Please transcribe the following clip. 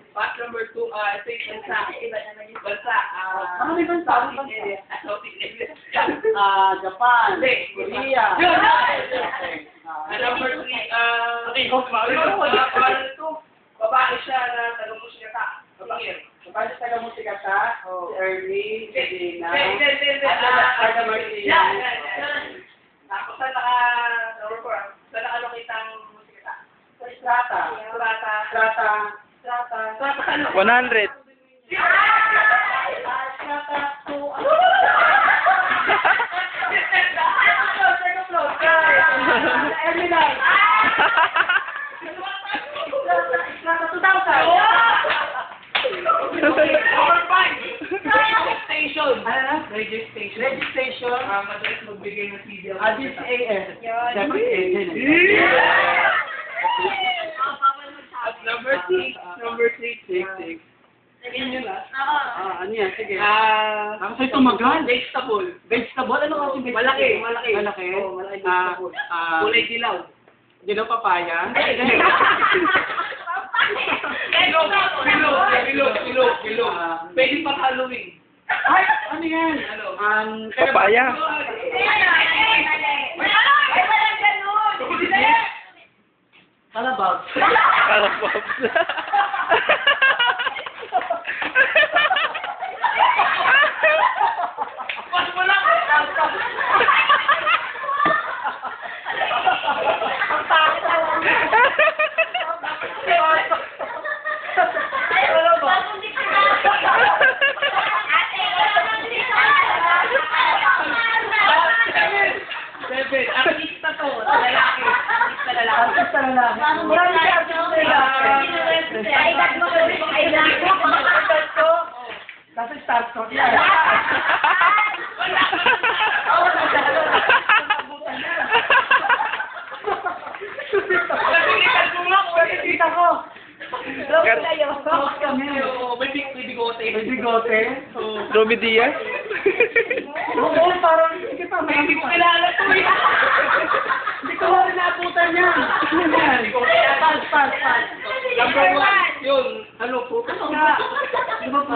Pass number 2, take bansa. Bansa. Ano may bansa? Japan. Korea. Number 3, babae siya na taga-musika ka. Babae. Babae siya taga-musika ka? Si Ernie, si Dina. Taga-Marcia. Tapos saan number 4, saan nakalokate ang musika ka? Sa Strata. Strata ano? 100. Strata 2. Ernie lang. Strata 2000. Number 5, registration. Ano na? Registration. Registration. Madalas magbigay ng CD. DCAS. Dapat agent. Number 6. Yun na. Ano yan? Sige. Ang sa'yo tumagal. Vegetable. Vegetable? Ano kasi vegetable? Malaki. Malaki? Oo, malaki vegetable. Kulay dilaw. Dilaw papaya? Bilog. Pwede pa Halloween. Ay! Ano yan? Papaya. Kalabag. Karapos. Mas mo lang. Artista to. Lalaki. Artista lalaki. Marami siya artista lalaki. Kasi start ko. Yan. Kita ko. Tapos kami. May bigote. May bigote. Romy Diaz. Oo, parang hindi pa Hindi ko kilala to eh. Hindi ko lang nabutan niya. Pass. Number 1, yun. Ano po? Di ba po?